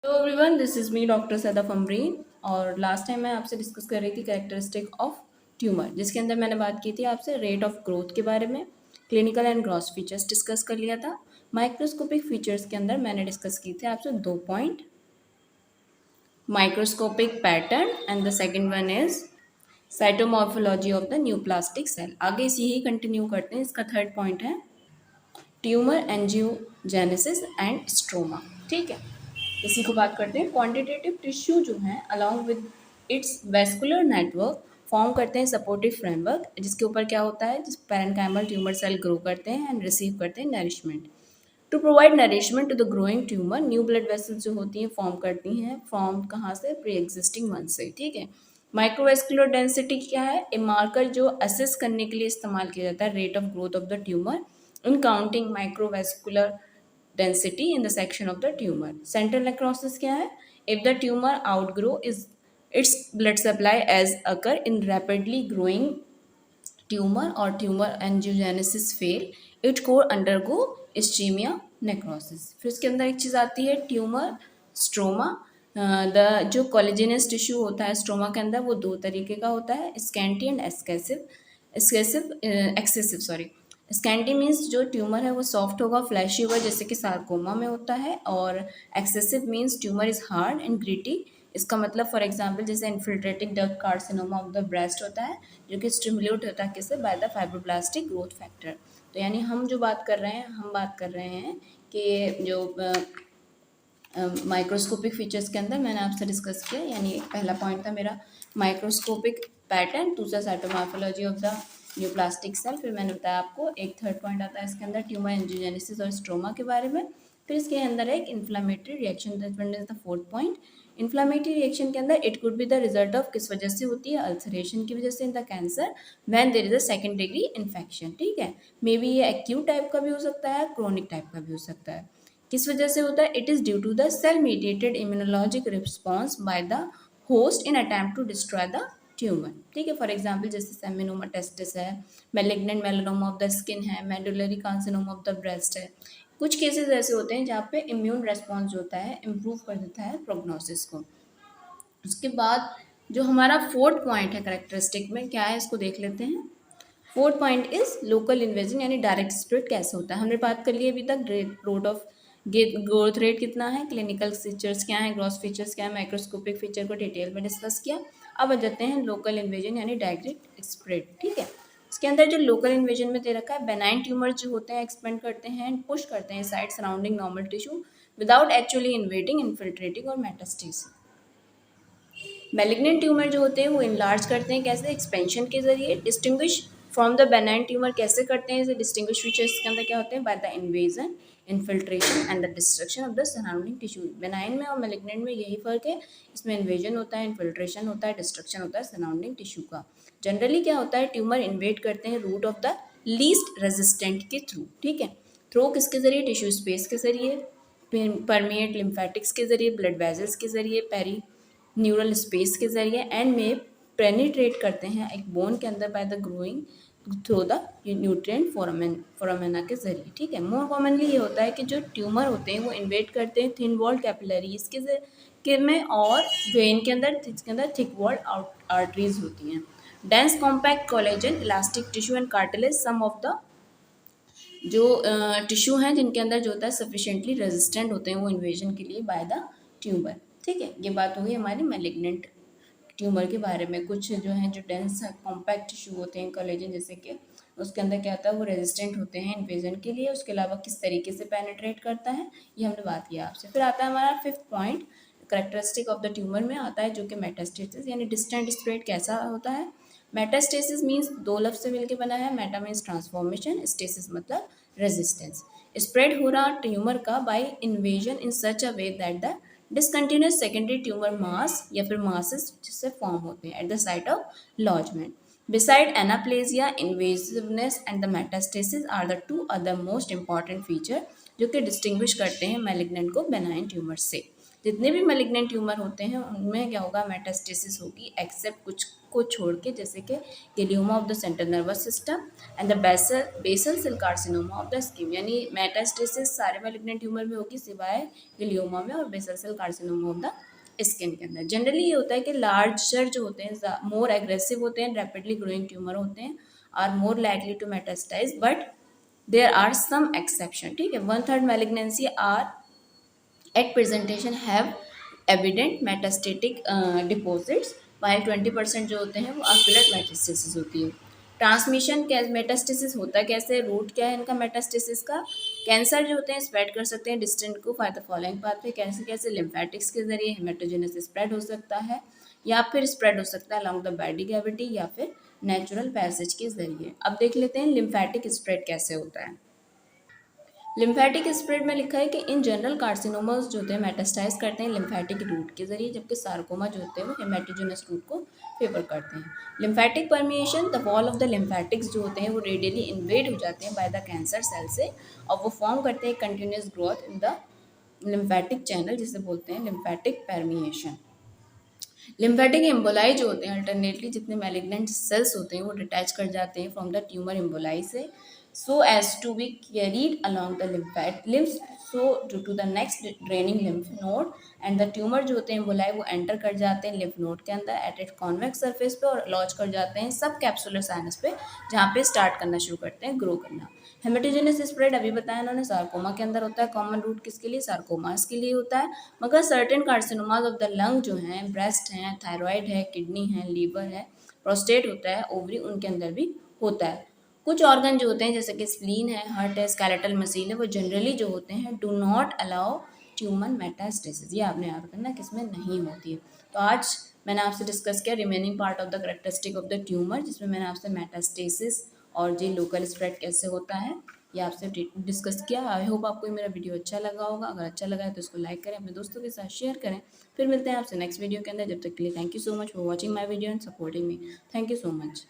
Hello everyone, this is me doctor Saida Famreen. और last time मैं आपसे डिस्कस कर रही थी कैरेक्टरिस्टिक ऑफ ट्यूमर, जिसके अंदर मैंने बात की थी आपसे रेट ऑफ ग्रोथ के बारे में। Clinical and gross features discuss कर लिया था। माइक्रोस्कोपिक फीचर्स के अंदर मैंने डिस्कस की थी आपसे 2 point, microscopic pattern and the second one is cytomorphology of the neoplastic cell. आगे इसी ही कंटिन्यू करते हैं। इसका थर्ड पॉइंट है ट्यूमर एंजियोजेनेसिस एंड स्ट्रोमा। ठीक है, इसी को बात करते हैं। क्वांटिटेटिव टिश्यू जो है along with its vascular network form करते हैं सपोर्टिव फ्रेमवर्क, जिसके ऊपर क्या होता है, जिस पैरेन्काइमल ट्यूमर सेल ग्रो करते हैं एंड रिसीव करते हैं nourishment. To provide nourishment to the growing tumour, new blood vessels जो होती हैं फॉर्म करती हैं। फॉर्म कहाँ से? प्री एग्जिस्टिंग वन से। ठीक है, माइक्रोवेस्कुलर डेंसिटी क्या है? ए मार्कर जो असेस करने के लिए इस्तेमाल किया जाता है rate of growth of the tumour in counting microvascular density in the section of the tumor. Central necrosis क्या है? If the tumor outgrow is its blood supply as occur in rapidly growing tumor or tumor angiogenesis fail, it could undergo ischemia necrosis. फिर इसके अंदर एक चीज़ आती है tumour stroma. The जो कोलेजिनस tissue होता है स्ट्रोमा के अंदर, वो दो तरीके का होता है, scanty and excessive sorry. Scanty means जो ट्यूमर है वो सॉफ्ट होगा, फ्लैशी होगा, जैसे कि सार्कोमा में होता है। और excessive means tumour is hard and gritty. इसका मतलब फॉर एग्जांपल जैसे infiltrating duct carcinoma of the breast होता है, जो कि स्टिमुलेट होता है किससे? By the fibroblastic growth factor. तो यानी हम जो बात कर रहे हैं, हम बात कर रहे हैं कि जो माइक्रोस्कोपिक फीचर्स के अंदर मैंने आपसे डिस्कस किया, यानी एक पहला पॉइंट था मेरा माइक्रोस्कोपिक पैटर्न, दूसरा cytomorphology of the neoplastic cell. फिर मैंने बताया आपको एक थर्ड पॉइंट आता है इसके अंदर ट्यूमर एंजियोजेनेसिस और स्ट्रोमा के बारे में। फिर इसके अंदर एक inflammatory reaction, that is the fourth point. Inflammatory reaction के अंदर it could be the result of किस वजह से होती है? अल्सरेशन की वजह से in the cancer when there is a second degree infection. ठीक है, मे बी ये एक्यूट टाइप का भी हो सकता है, क्रोनिक टाइप का भी हो सकता है। किस वजह से होता है? It is due to the cell mediated immunologic response by the host in attempt to destroy the tumour. ठीक है, फॉर एग्जाम्पल जैसे सेमिनोमा टेस्टिस है, malignant melanoma of the skin है, medullary carcinoma of the breast है। कुछ cases ऐसे होते हैं जहाँ पे इम्यून रेस्पॉन्स होता है इम्प्रूव कर देता है प्रोग्नोसिस को। उसके बाद जो हमारा फोर्थ पॉइंट है करेक्टरिस्टिक में, क्या है इसको देख लेते हैं। Fourth point is local invasion, यानी डायरेक्ट स्प्रेड कैसे होता है। हमने बात कर ली अभी तक ग्रोथ रेट कितना है, क्लिनिकल फीचर्स क्या है, ग्रॉस फीचर्स क्या है, माइक्रोस्कोपिक फीचर को डिटेल में डिस्कस किया। अब आ जाते हैं लोकल इन्वेजन यानी डायरेक्ट स्प्रेड। ठीक है, इसके अंदर जो लोकल इन्वेजन में दे रखा है, बेनाइन ट्यूमर जो होते हैं एक्सपेंड करते हैं एंड पुश करते हैं side surrounding normal tissue without actually invading, infiltrating और मेटास्टेसिस। मैलिग्नेंट ट्यूमर जो होते हैं वो इनलार्ज करते हैं, कैसे? एक्सपेंशन के जरिए। Distinguish from the benign tumour कैसे करते हैं? इसे डिस्टिंग्विश फीचर्स के अंदर क्या होते हैं? By the invasion, infiltration and the destruction of the surrounding tissue. Benign में और मैलिग्नेंट में यही फर्क है, इसमें इन्वेजन होता है, इन्फिल्ट्रेशन होता है, डिस्ट्रक्शन होता है सराउंडिंग टिश्यू का। जनरली क्या होता है, ट्यूमर इन्वेड करते हैं route of the least resistant के थ्रू। ठीक है, थ्रू किसके जरिए? टिश्यू स्पेस के जरिए, परमिएट लिम्फेटिक्स के जरिए, ब्लड वेजल्स के जरिए, पेरी न्यूरल स्पेस के जरिए, एंड में पेनिट्रेट करते हैं एक बोन के अंदर by the growing through the nutrient foramina के जरिए। ठीक है, मोर कॉमनली ये होता है कि जो ट्यूमर होते हैं वो इन्वेट करते हैं थिन वॉल्ड कैपिलरीज के में और वेन के अंदर थिक वॉल्ड आर्टरीज होती हैं। Dense compact collagen elastic tissue and cartilage some of the जो टिश्यू हैं जिनके अंदर जो होता है सफिशिएंटली रेजिस्टेंट होते हैं वो इन्वेजन के लिए बाय द ट्यूमर। ठीक है, ये बात हो गई हमारी मैलिग्नेंट ट्यूमर के बारे में। कुछ जो हैं जो डेंस कॉम्पैक्ट टिश्यू होते हैं कोलेजन जैसे कि, उसके अंदर क्या होता है, वो रेजिस्टेंट होते हैं इन्वेजन के लिए। उसके अलावा किस तरीके से पेनिट्रेट करता है ये हमने बात किया आपसे। फिर आता है हमारा fifth point characteristic of the tumour में आता है, जो कि मेटास्टेसिस यानी डिस्टेंट स्प्रेड कैसा होता है। मेटास्टेसिस मीन्स दो लफ्ज से मिलकर बना है, मेटा मीन्स ट्रांसफॉर्मेशन, स्टेसिस मतलब रेजिस्टेंस। स्प्रेड हो रहा ट्यूमर का by invasion in such a way that the discontinuous secondary tumour mass या फिर मासेस जिससे फॉर्म होते हैं at the site of lodgement. Beside anaplasia, invasiveness and the metastasis are the two other most important feature जो कि distinguish करते हैं malignant को बेनाइन ट्यूमर से। जितने भी मैलिग्नेंट ट्यूमर होते हैं उनमें क्या होगा, मेटास्टेसिस होगी, एक्सेप्ट कुछ को छोड़ के, जैसे कि glioma of the central nervous system and the basal cell carcinoma of the skin. यानी मेटास्टेसिस सारे मैलिग्नेंट ट्यूमर में होगी सिवाय glioma में और basal cell carcinoma of the skin के अंदर। जनरली ये होता है कि लार्जर जो होते हैं, मोर एग्रेसिव होते हैं, रैपिडली ग्रोइंग ट्यूमर होते हैं, are more likely to metastasise, but there are some exception. ठीक है, 1/3 malignancy are at presentation have evident metastatic deposits, while 20% जो होते हैं वो अक्यूलेट मेटास्टेसिस होती है। ट्रांसमिशन क्या, मेटास्टेसिस होता कैसे, रूट क्या है इनका मेटास्टेसिस का। कैंसर जो होते हैं स्प्रेड कर सकते हैं डिस्टेंट को फॉर द फॉलोइंग पाथवे, कैसे कैसे, लिम्फेटिक्स के जरिए हेमेटोजेनस स्प्रेड हो सकता है, या फिर स्प्रेड हो सकता है अलॉन्ग द बॉडी कैविटी, या फिर नेचुरल पैसेज के जरिए। अब देख लेते हैं लिम्फेटिक स्प्रेड कैसे होता है। लिम्फेटिक स्प्रेड में लिखा है कि इन जनरल कार्सिनोमास जो होते हैं मेटास्टाइज करते हैं लिम्फेटिक रूट के जरिए, जबकि सार्कोमा जो होते हैं वो हेमेटोजेनस रूट को फेवर करते हैं। Lymphatic permeation, the wall of the lymphatics जो होते हैं वो रेडियली इन्वेड हो जाते हैं बाय द कैंसर सेल से, और वो फॉर्म करते हैं continuous growth in the lymphatic channel, जिसे बोलते हैं लिम्फेटिक परमिएशन। लिम्फेटिक एम्बोलाई जो होते हैं अल्टरनेटली जितने मैलिग्नेंट सेल्स होते हैं वो डिटैच कर जाते हैं फ्रॉम द ट्यूमर एम्बोलाई से, so as to be carried along the lymph so due to the next draining lymph node and the tumor जो होते हैं एम्बोलाई वो एंटर कर जाते हैं lymph node के अंदर एट इट कॉन्वेक्स सरफेस पे और लॉन्च कर जाते हैं सब कैप्सुलर साइनस पे, जहाँ पे स्टार्ट करना शुरू करते हैं ग्रो करना। हेमेटोजेनस स्प्रेड अभी बताया उन्होंने सार्कोमा के अंदर होता है, कॉमन रूट किसके लिए, सार्कोमास के लिए होता है, मगर certain carcinomas of the lung जो हैं, ब्रेस्ट हैं, थायराइड है, किडनी है, लीवर है, प्रोस्टेट होता है, ओवरी, उनके अंदर भी होता है। कुछ ऑर्गन जो होते हैं जैसे कि स्प्लीन है, हार्ट है, स्केलेटल मसल है, वो जनरली जो होते हैं do not allow tumour metastasis, ये आपने याद करना किसमें नहीं होती है। तो आज मैंने आपसे डिस्कस किया remaining part of the characteristic of the tumour, जिसमें मैंने आपसे मेटास्टेसिस और जी लोकल स्प्रेड कैसे होता है ये आपसे डिस्कस किया। आई होप आपको मेरा वीडियो अच्छा लगा होगा। अगर अच्छा लगा है तो इसको लाइक करें, अपने दोस्तों के साथ शेयर करें। फिर मिलते हैं आपसे नेक्स्ट वीडियो के अंदर, जब तक के लिए thank you so much for watching my video and supporting me. Thank you so much.